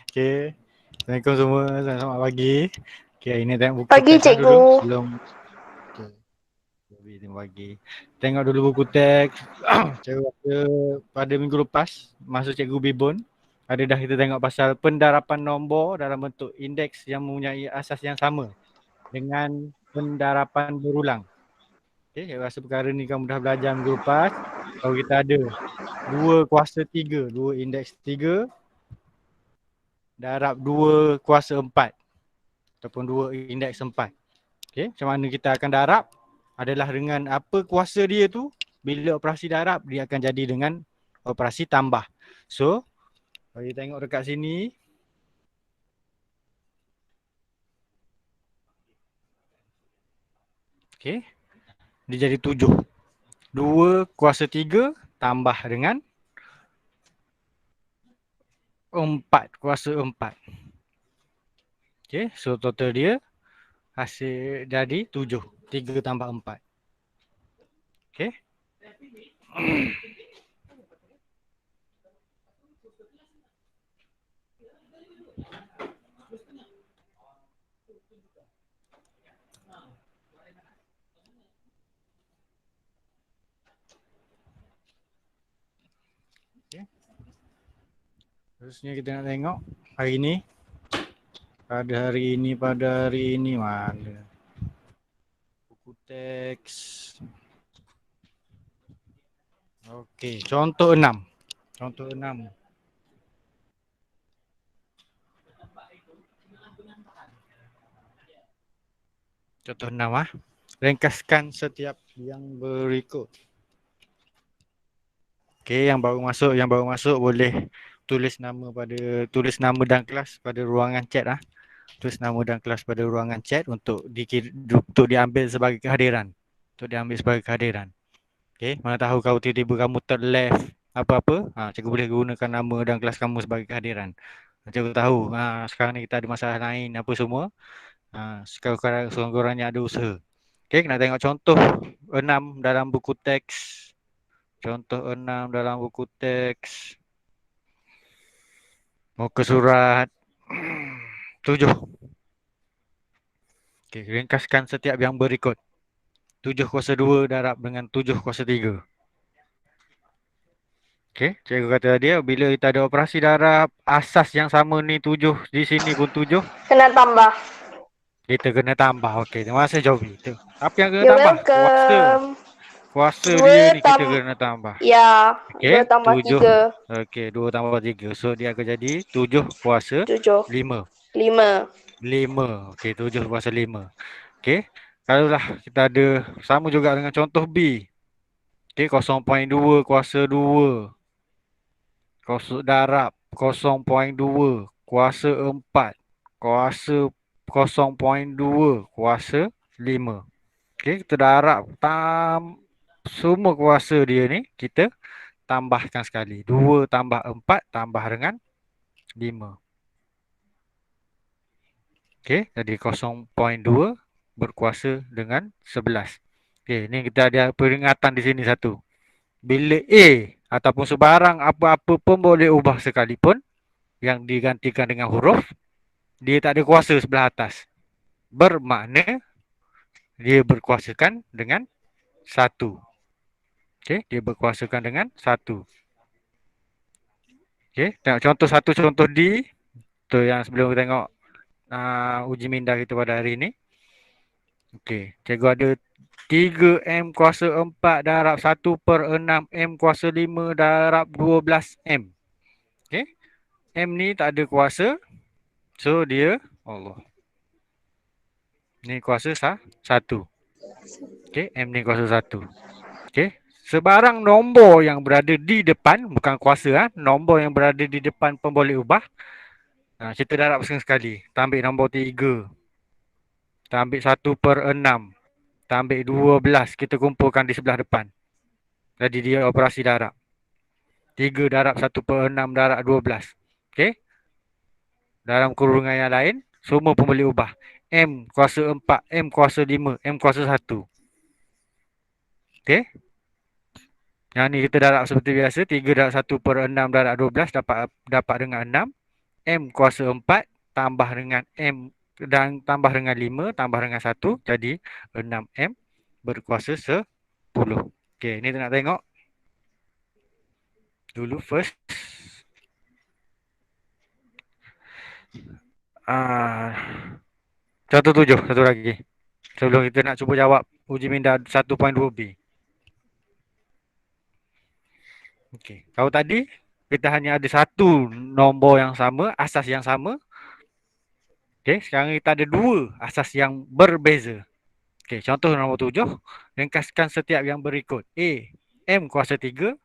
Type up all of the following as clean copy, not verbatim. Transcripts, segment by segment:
Okay. Assalamualaikum semua. Selamat pagi. Okay, ini tengok buku Pagi, teks cikgu. dulu sebelum. Okay. Terima pagi. Tengok dulu buku teks. Cikgu rasa pada minggu lepas masa cikgu Bibun ada dah kita tengok pasal pendarapan nombor dalam bentuk indeks yang mempunyai asas yang sama dengan pendarapan berulang. Okay, saya rasa perkara ni kamu dah belajar minggu lepas. Kalau kita ada dua kuasa tiga, dua indeks tiga darab dua kuasa empat ataupun dua indeks empat. Okay, macam mana kita akan darab adalah dengan apa kuasa dia tu, bila operasi darab dia akan jadi dengan operasi tambah. So, kalau kita tengok dekat sini, okay, dia jadi 7. 2 kuasa 3 tambah dengan 4 kuasa 4. Okay, so total dia hasil jadi 7. 3 tambah 4. Okay. Okay. Terusnya kita nak tengok hari ni. Pada hari ini mana? Buku teks. Okey, contoh 6. Contoh 6. Contoh 6 ah. Ringkaskan setiap yang berikut. Okey, yang baru masuk boleh tulis nama dan kelas pada ruangan chat ah. Tulis nama dan kelas pada ruangan chat untuk diambil sebagai kehadiran. Untuk diambil sebagai kehadiran. Okey, mana tahu kau tiba-tiba kamu terleft apa-apa, cikgu boleh gunakan nama dan kelas kamu sebagai kehadiran. Cikgu tahu, sekarang ni kita ada masalah lain apa semua. Sekurang-kurangnya ada usaha. Okey, nak tengok contoh 6 dalam buku teks. Contoh 6 dalam buku teks. Muka surat 7. Okey, ringkaskan setiap yang berikut. 7 kuasa 2 darab dengan 7 kuasa 3. Okey, cikgu kata dia bila kita ada operasi darab asas yang sama ni 7 di sini pun 7. Kena tambah. Kita kena tambah. Okey, terima kasih Jovi. Apa yang kena You're tambah? Kuasa. welcome. Kuasa dia 2 ni kita kena tambah. Ya, 2 Okey, tambah 7. 3. Okey, 2 tambah 3. So dia akan jadi 7 kuasa 7. 5. 5. 5. Okey, 7 kuasa 5. Okey. Kalaulah kita ada sama juga dengan contoh B. Okey, 0.2 kuasa 2. Kuasa darab 0.2 kuasa 4. Kuasa 0.2 kuasa 5. Okey, kita darab semua kuasa dia ni kita tambahkan sekali. 2 tambah 4 tambah dengan 5. Okey, jadi 0.2 berkuasa dengan 11. Okey, ni kita ada peringatan di sini satu. Bila A ataupun sebarang apa-apa pun boleh ubah sekalipun yang digantikan dengan huruf, dia tak ada kuasa sebelah atas. Bermakna dia berkuasakan dengan 1. Okey, dia berkuasakan dengan 1. Okey, tengok contoh 1, contoh D. Tu yang sebelum kita tengok uji minda kita pada hari ini. Okey, cikgu ada 3M kuasa 4 darab 1/6M kuasa 5 darab 12M. Okey, M ni tak ada kuasa. So dia, Allah. Ni kuasa 1. Okey, M ni kuasa 1. Okey, sebarang nombor yang berada di depan, bukan kuasa, nombor yang berada di depan pun boleh ubah. Kita darab sekali. Kita ambil nombor 3. Kita ambil 1/6. Kita ambil 12. Kita kumpulkan di sebelah depan. Jadi dia operasi darab. 3 darab 1/6 darab 12. Okey. Dalam kurungan yang lain, semua pun boleh ubah. M kuasa 4, M kuasa 5, M kuasa 1. Okey. Yang ni kita darab seperti biasa. 3 darab 1/6 darab 12 dapat dengan 6. M kuasa 4 tambah dengan M dan tambah dengan 5 tambah dengan 1 jadi 6M berkuasa 10. Okey, ni nak tengok dulu first. Ah, contoh 7 satu lagi. Sebelum kita nak cuba jawab uji minda 1.2B. Okey, kalau tadi kita hanya ada satu nombor yang sama, asas yang sama. Okey, sekarang kita ada dua asas yang berbeza. Okey, contoh nombor 7, ringkaskan setiap yang berikut. A, M kuasa 3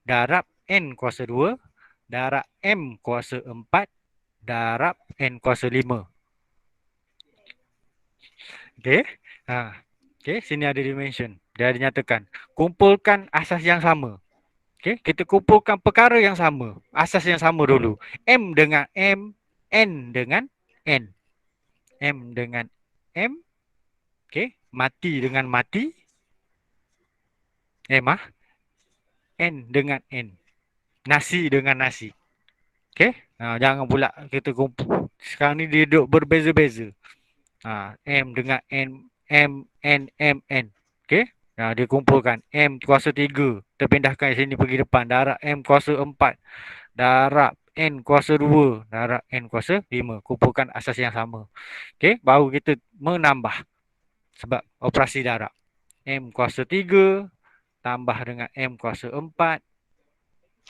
darab N kuasa 2 darab M kuasa 4 darab N kuasa 5. Okey. Ha. Okey, sini ada dimension. Dia dinyatakan, kumpulkan asas yang sama. Okey, kita kumpulkan perkara yang sama. Asas yang sama dulu. M dengan M, N dengan N. M dengan M. Okey, mati dengan mati. M ah. N dengan N. Nasi dengan nasi. Okey. Jangan pula kita kumpul. Sekarang ni dia duduk berbeza-beza. M dengan N, M, N, M, N. Okey. Dia kumpulkan M kuasa 3. Terpindahkan sini pergi depan. Darab M kuasa 4. Darab N kuasa 2. Darab N kuasa 5. Kumpulkan asas yang sama. Okey. Baru kita menambah. Sebab operasi darab. M kuasa 3 tambah dengan M kuasa 4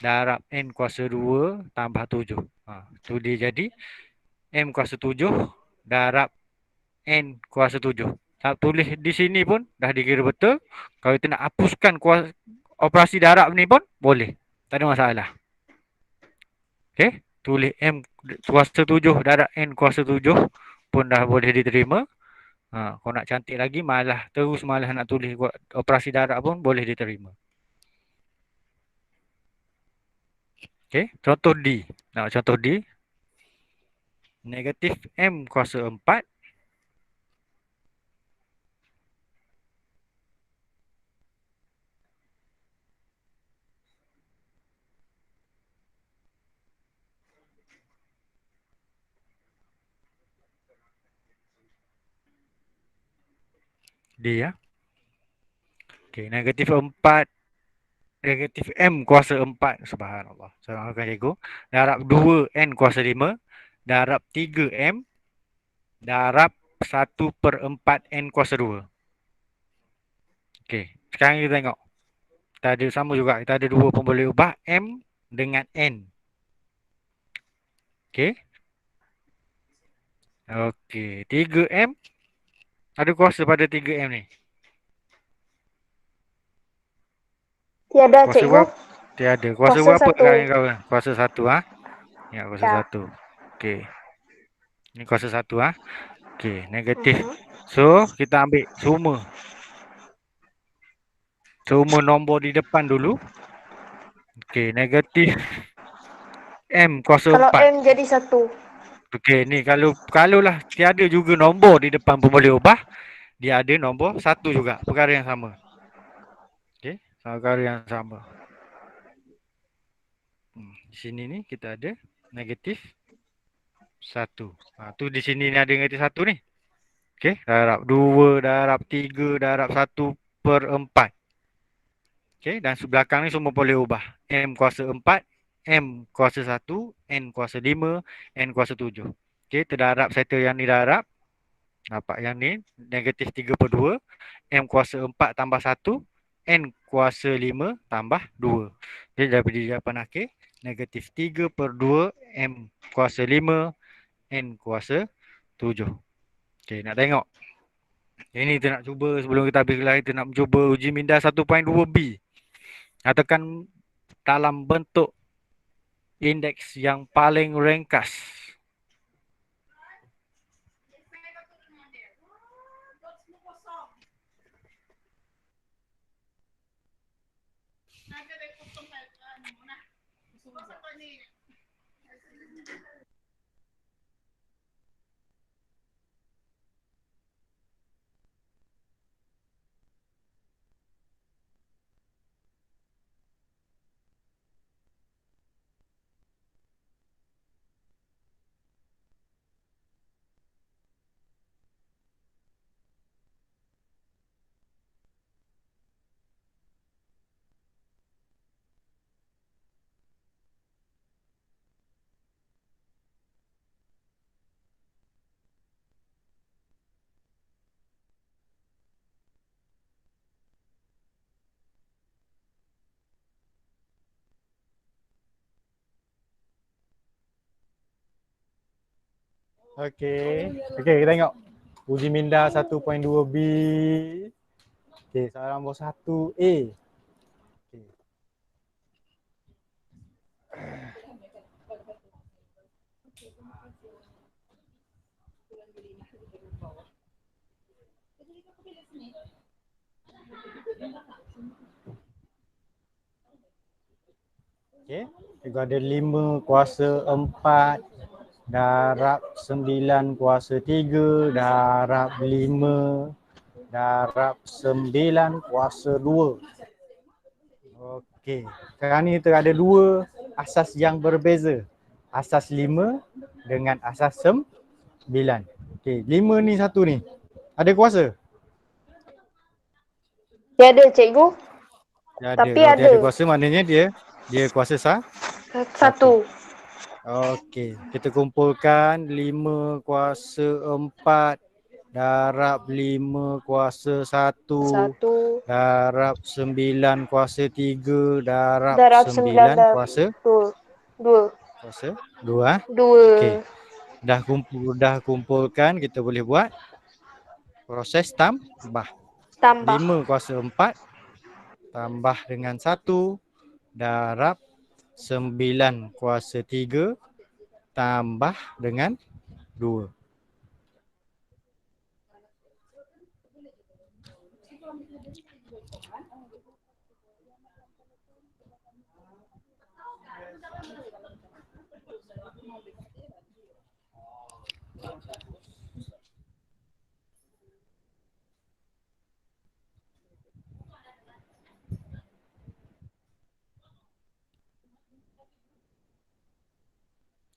darab N kuasa 2 tambah 7. Tu dia jadi M kuasa 7 darab N kuasa 7. Tulis di sini pun dah dikira betul. Kalau kita nak hapuskan operasi darab ni pun boleh. Tak ada masalah. Okey, tulis M kuasa 7 darab N kuasa 7 pun dah boleh diterima. Kau nak cantik lagi malah nak tulis operasi darab pun boleh diterima. Okey, contoh D. Contoh D. Negatif M kuasa 4 D ya. Okey, negatif 4 negatif M kuasa 4. Subhanallah. Saya akan cikgu. Darab 2 N kuasa 5. Darab 3 M. Darab 1/4 N kuasa 2. Okey. Sekarang kita tengok. Kita ada sama juga. Kita ada dua pun boleh ubah. M dengan N. Okey. Okey. 3M. Ada kuasa pada 3M ni? Tiada, Kuasa cikgu. berapa? Tiada. Kuasa berapa sekarang kau? Kuasa 1 ah. Ya, kuasa 1. Okey. Ni kuasa 1 ah. Okey, negatif. So, kita ambil semua nombor di depan dulu. Okey, negatif M kuasa 4. Kalau M jadi 1. Okey, ni kalau lah tiada juga nombor di depan pun boleh ubah. Dia ada nombor 1 juga. Perkara yang sama. Okey, perkara yang sama. Di sini ni kita ada negatif 1. Tu di sini ni ada negatif 1 ni. Okey, darab 2, darab 3, darab 1/4. Okey, dan belakang ni semua boleh ubah. M kuasa 4, M kuasa 1, N kuasa 5, N kuasa 7. Okey, terdarab settle yang ni darab. Nampak yang ni negatif 3/2. M kuasa 4 tambah 1, N kuasa 5 tambah 2. Jadi daripada jawapan akhir, negatif 3/2 M kuasa 5, N kuasa 7. Okey, nak tengok. Ini kita nak cuba sebelum kita habis kelas, kita nak cuba uji minda 1.2B. Katakan dalam bentuk indeks yang paling ringkas. Okey. Okey, kita tengok. Uji minda 1.2B. Okey, soalan nombor 1A. Okey. Okey. Cikgu ada 5 kuasa 4 darab 9 kuasa 3 darab 5 darab 9 kuasa 2. Okey. Sekarang ni kita ada 2 asas yang berbeza. Asas 5 dengan asas 9. Okey, 5 ni satu ni. Ada kuasa? Tiada, cikgu. Dia ada. Tapi Kalau dia ada. ada kuasa maknanya dia kuasa Satu. Okey, kita kumpulkan 5 kuasa 4 darab 5 kuasa 1 Satu. darab 9 kuasa 3 darab Darab 9 9 kuasa dua. kuasa 2. Dua. Okey, dah kumpulkan, kita boleh buat proses tambah. Tambah. 5 kuasa 4 tambah dengan 1 darab 9 kuasa 3 tambah dengan 2.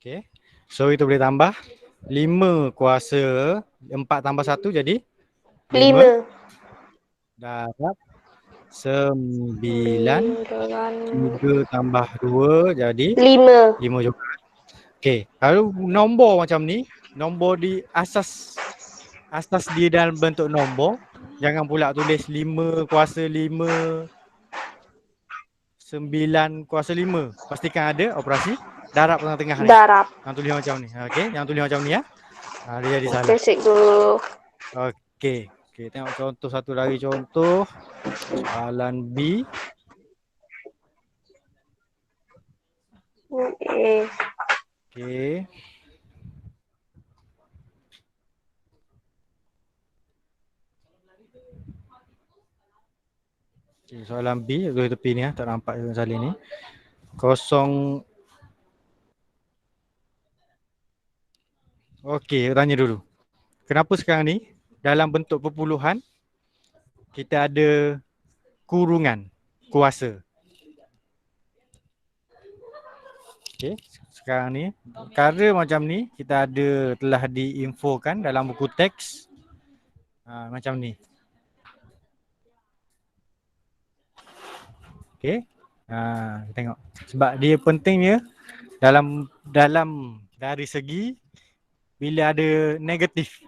Okey. So kita boleh tambah 5 kuasa 4 tambah 1 jadi 5 5. darab 9 9. 3 tambah 2 jadi 5. 5 juga. Okey, kalau nombor macam ni, nombor di asas dia dalam bentuk nombor, jangan pula tulis 5 kuasa 5 9 kuasa 5. Pastikan ada operasi darab tengah-tengah ni. Darab. Yang tulis macam ni. Okey, yang tulis macam ni ya. Dia jadi salah. Okey, cikgu. Okey. Okey, tengok contoh satu lagi contoh. Soalan B. Okey. Okey. Okay, soalan B, di tepi ni tak nampak salin ni. Kosong. Okey, tanya dulu. Kenapa sekarang ni dalam bentuk perpuluhan kita ada kurungan kuasa? Okey, sekarang ni perkara macam ni kita ada telah diinfokan dalam buku teks macam ni. Okey. Tengok. Sebab dia pentingnya dalam dari segi bila ada negatif.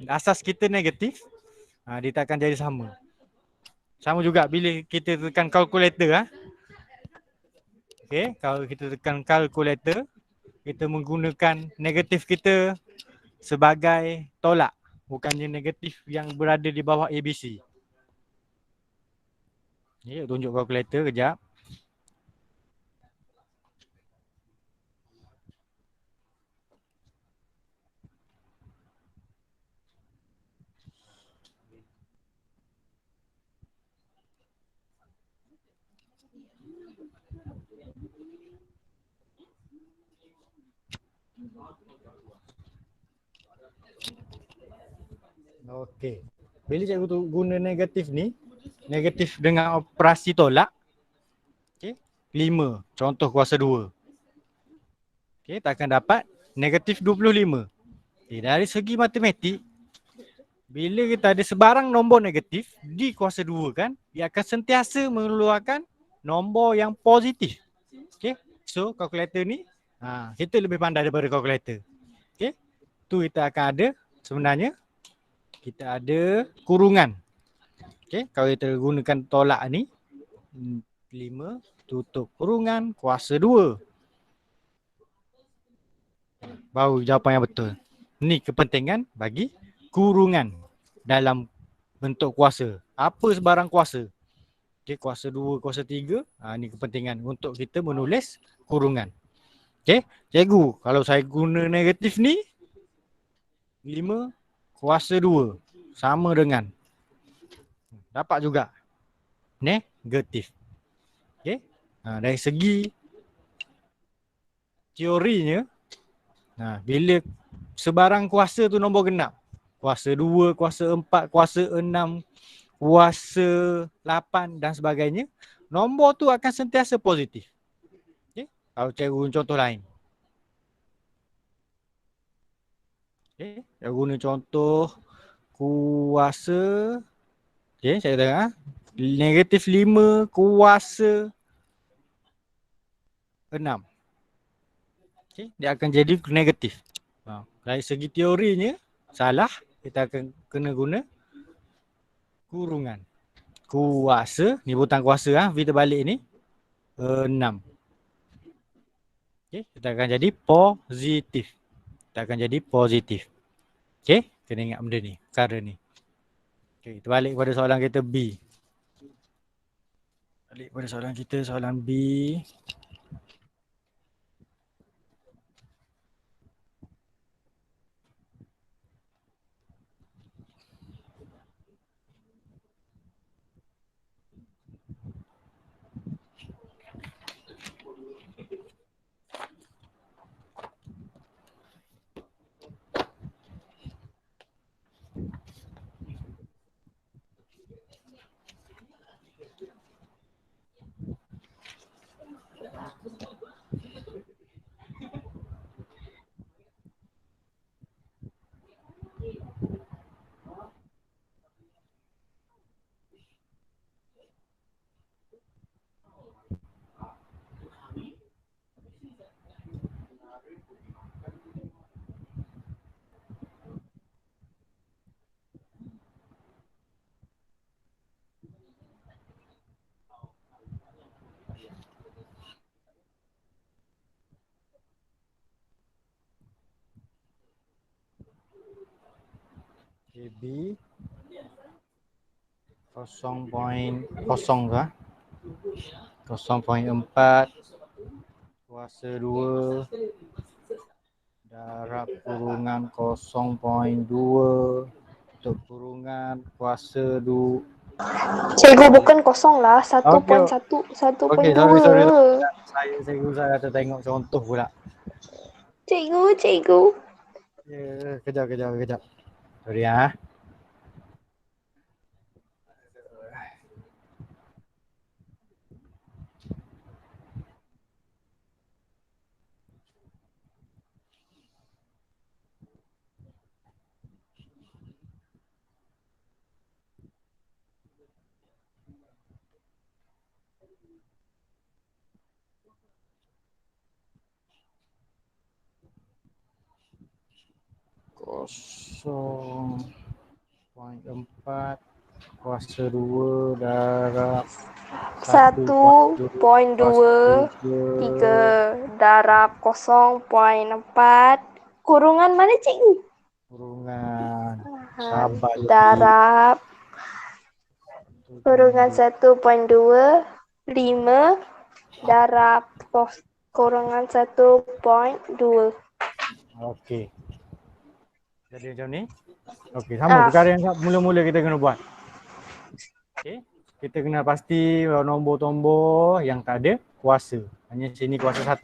Asas kita negatif, dia tak akan jadi sama. Sama juga bila kita tekan kalkulator. Okey, kalau kita tekan kalkulator, kita menggunakan negatif kita sebagai tolak. Bukannya negatif yang berada di bawah ABC. Okay, tunjuk kalkulator kejap. Okey. Bila cikgu tu guna negatif ni, negatif dengan operasi tolak. Okey. 5, contoh kuasa 2. Okey, tak akan dapat negatif 25. Okay, dari segi matematik, bila kita ada sebarang nombor negatif di kuasa 2 kan, dia akan sentiasa mengeluarkan nombor yang positif. Okey. So, kalkulator ni kita lebih pandai daripada kalkulator. Okey. Tu kita akan ada sebenarnya kita ada kurungan. Okey, kalau kita gunakan tolak ni 5 tutup kurungan kuasa 2. Baru jawapan yang betul. Ni kepentingan bagi kurungan dalam bentuk kuasa. Apa sebarang kuasa? Okay, kuasa 2, kuasa 3. Ni kepentingan untuk kita menulis kurungan. Okay, cikgu, kalau saya guna negatif ni, 5 kuasa 2 sama dengan, dapat juga negatif. Okay, dari segi teorinya, bila sebarang kuasa tu nombor genap, kuasa 2, kuasa 4, kuasa 6, kuasa 8 dan sebagainya, nombor tu akan sentiasa positif. Okay? Kalau saya guna contoh lain. Okay? Saya guna contoh kuasa, okay, saya kata negatif 5 kuasa 6. Okay? Dia akan jadi negatif. Dari segi teorinya, salah. Kita akan kena guna kurungan. Kuasa, ni butang kuasa, V terbalik ni, 6. Okay? Kita akan jadi positif. Kita akan jadi positif. Okay? Kena ingat benda ni, perkara ni. Okay, kita balik kepada soalan kita B. Balik kepada soalan kita, soalan B. Okay, B 0.0 kah? 0.4 kuasa 2 darab kurungan 0.2 untuk kurungan kuasa 2. Cikgu bukan kosong lah. Satu Okay, poin satu. Satu okay, poin sorry. dua. Saya tengok contoh pula. Cikgu. Kejap. Sorry ya. Kosong 0.4 kuasa 2 darab 1.2 kuasa 3 darab 0.4 kurungan mana cikgu? kurungan sabar je. Darab kurungan 1.2 5 darab kurungan 1.2. Okey. Jadi macam ni. Okey, sama perkara yang mula-mula kita kena buat. Okey. Kita kena pasti nombor-nombor yang tak ada kuasa. Hanya sini kuasa 1,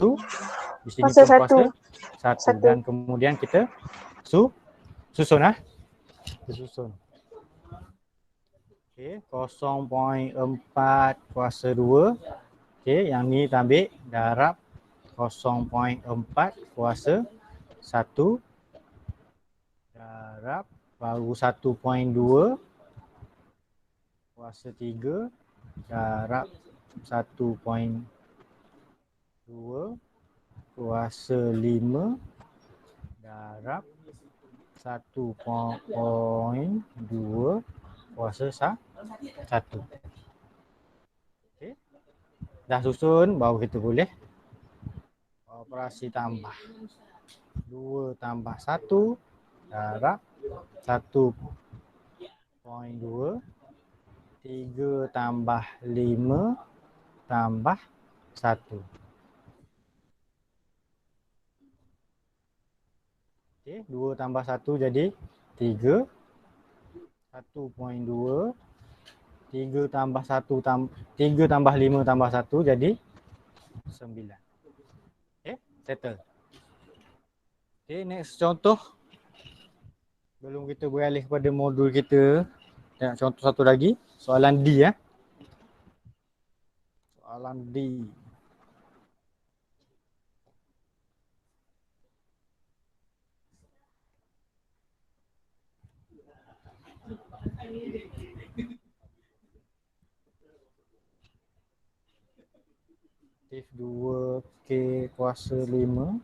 di sini Kuasa pun kuasa 1 satu. dan kemudian kita susun Kita susun. Okey, 0.4 kuasa 2. Okey, yang ni kita ambil darab 0.4 kuasa 1 darab baru 1.2 kuasa 3 darab 1.2 kuasa 5 darab 1.2 kuasa 1. Okey. Dah susun, baru kita boleh operasi tambah. 2 tambah 1 darab 1.2, 3 tambah 5 tambah 1. Okey, 2 tambah 1 jadi 3. 1.2, 3 tambah 1 3 tambah 5 tambah 1 jadi 9. Okey, settle. Okey, next contoh. Belum kita beralih kepada modul kita, tengok contoh satu lagi. Soalan D ya. Soalan D. Aktif 2 K kuasa 5.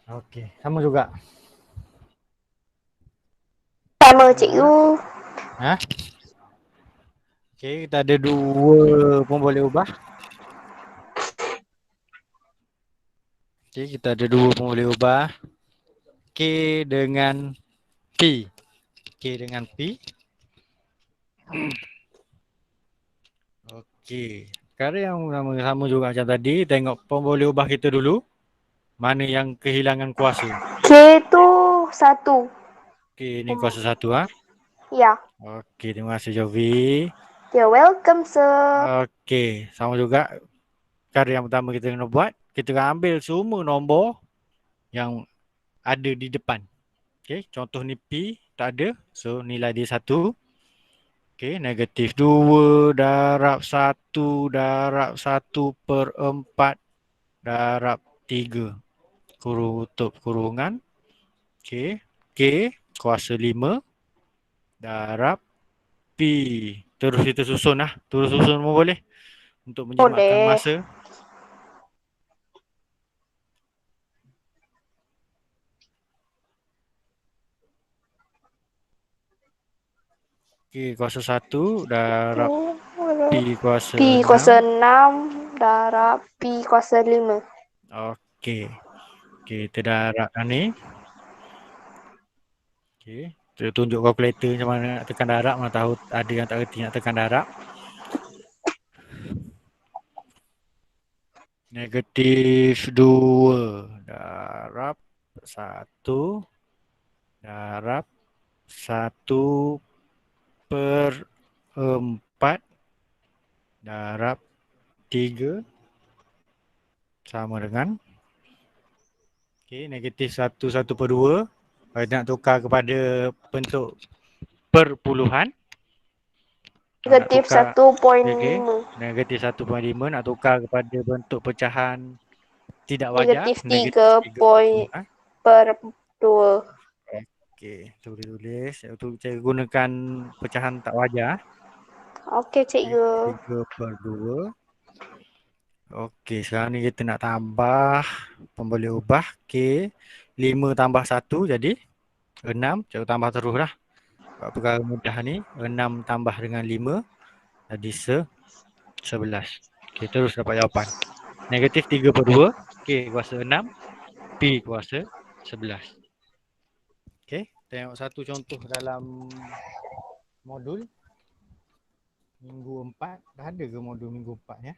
Okey, sama juga. Sama cikgu. Ha? Okey, kita ada 2 pun boleh ubah. Okey, kita ada 2 pun boleh ubah. K dengan P. K dengan P. Okey. Sekarang yang sama juga macam tadi, tengok pun boleh ubah kita dulu. Mana yang kehilangan kuasa? K tu 1. Okey, ni kuasa 1 ha. Ya. Okey, terima kasih Jovi. You're welcome, sir. Okey, sama juga. Cara yang pertama kita kena buat, kita akan ambil semua nombor yang ada di depan. Okey, contoh ni P tak ada. So nilai dia 1. Okey, negatif 2 darab 1 darab 1/4 darab 3. Kurung tutup kurungan. Okey, K kuasa 5 darab P. Terus kita susun lah. Terus susun pun boleh. Untuk menjimatkan Boleh. masa. Okey, kuasa 1 darab P kuasa P 6. kuasa 6 darab P kuasa 5. Okey. Okey, kita darabkan ni. Okey, kita tunjuk kalkulator macam mana nak tekan darab. Mana tahu ada yang tak reti nak tekan darab. Negatif 2 darab 1 darab 1/4 darab 3 sama dengan negatif 1/2. Kalau nak tukar kepada bentuk perpuluhan, Negatif 1.5. negatif 1.5 nak tukar kepada bentuk pecahan tidak wajar, Negatif negatif 3 poin 3/2. per 2. Okey, tu boleh tulis. Saya gunakan pecahan tak wajar. Okey, cikgu. 3/2. Okey, sekarang ni kita nak tambah pembeli ubah K. 5 tambah 1 jadi 6. Cikgu tambah terus lah. Buat perkara mudah ni. 6 tambah dengan 5 jadi 11. Okey, terus dapat jawapan. Negatif 3/2. K kuasa 6. P kuasa 11. Okey, tengok satu contoh dalam modul minggu 4. Dah ada ke modul minggu 4 ya?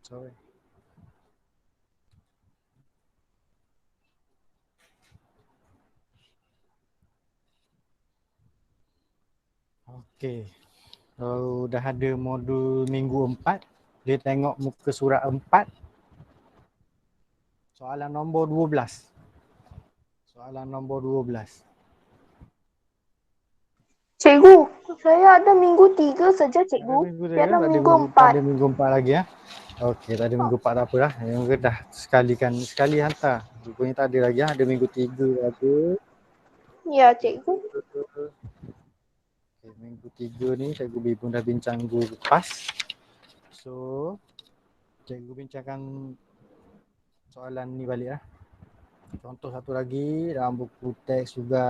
Sorry. Okey. Kalau dah ada modul minggu 4, dia tengok muka surat 4, soalan nombor 12. Soalan nombor 12. Cikgu, saya ada minggu 3 saja, Ada cikgu. minggu dia Tiada kan? minggu Tak 4. ada minggu 4 lagi ya. Okey, tak ada minggu 4 tak apa dah. Yang dah sekali hantar. Rupanya tak ada lagi ya. Ada minggu 3 ada. Ya, cikgu. Okay, minggu 3 ni Cikgu Bibun dah bincang minggu lepas. So, Cikgu bincangkan soalan ni balik lah. Contoh satu lagi dalam buku teks juga.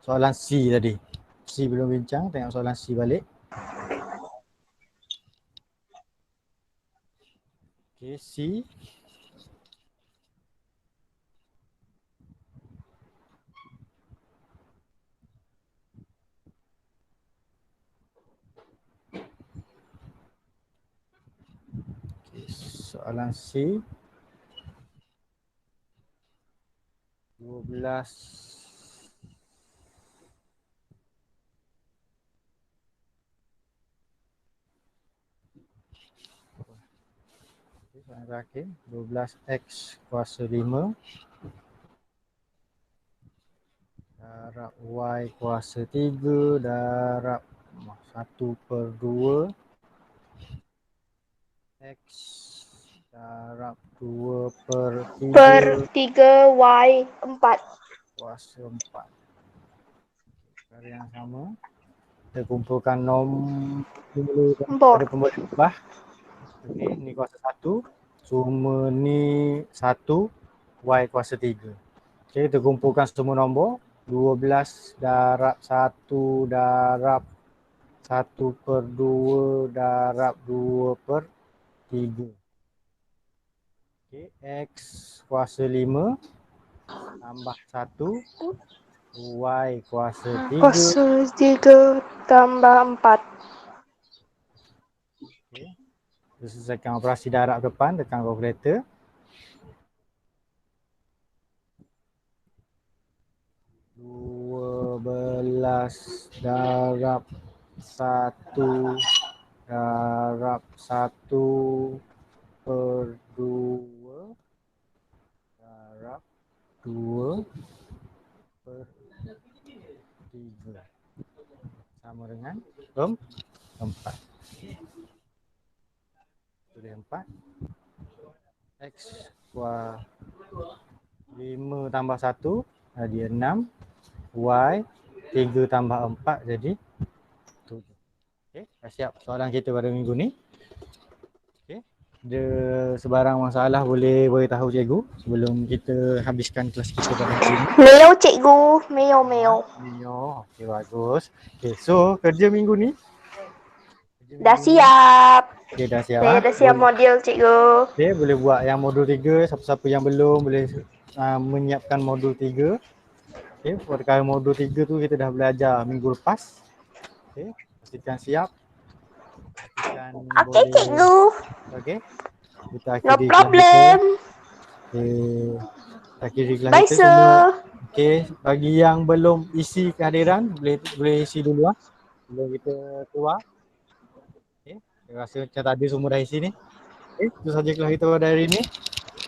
Soalan C tadi. C belum bincang, tengok soalan C balik. Okay, C. Okay, soalan C. 12. Okay, soalan terakhir. 12x kuasa 5 darab y kuasa 3 darab 1/2 x darab 2/3 Per 3 Y 4. kuasa 4. Perkara yang sama. Kita kumpulkan nombor pada pemboleh tambah. Okey, ni kuasa 1. Semua ni 1. Y kuasa 3. Okey, kita kumpulkan semua nombor. 12 darab 1 darab 1/2 darab 2/3. Okey, X kuasa 5 tambah 1. Y kuasa 3. Kuasa 3 tambah 4. Okey. Kita selesaikan operasi darab depan, tekan kalkulator. Dua belas darab 1 darab 1/2 darab 2/3 sama dengan 4. Sudah 4. X kuasa 5 tambah 1 jadi 6. Y 3 tambah 4 jadi 7. Okey, dah siap soalan kita pada minggu ni. Okey. Ada sebarang masalah boleh beritahu cikgu sebelum kita habiskan kelas kita pada hari ini. Meo, cikgu. Meo. Okey, bagus. Okey, so kerja minggu ni. Dah siap. Okey, dah siap. Saya dah siap modul, cikgu. Okey, boleh buat yang modul 3. Siapa-siapa yang belum boleh menyiapkan modul 3. Okey, perkara modul 3 tu kita dah belajar minggu lepas. Okey, pastikan siap. Pastikan Okey, boleh. cikgu. Okey. Kita No akhiri kelas kita. problem. Okey. Akhiri kelas Bye, kita semua. sir. Okey, bagi yang belum isi kehadiran boleh isi dulu ah. Sebelum kita keluar. Okey, saya rasa macam tadi semua dah isi ni. Okey, itu saja kelas kita pada hari ni.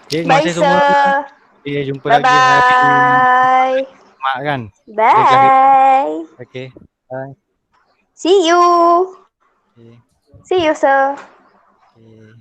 Okey, terima Bye, kasih semua. sir. Okey, jumpa lagi hari Bye-bye. Jumaat kan. Bye. Okey. Bye. See you. Okey. See you, sir. Okey.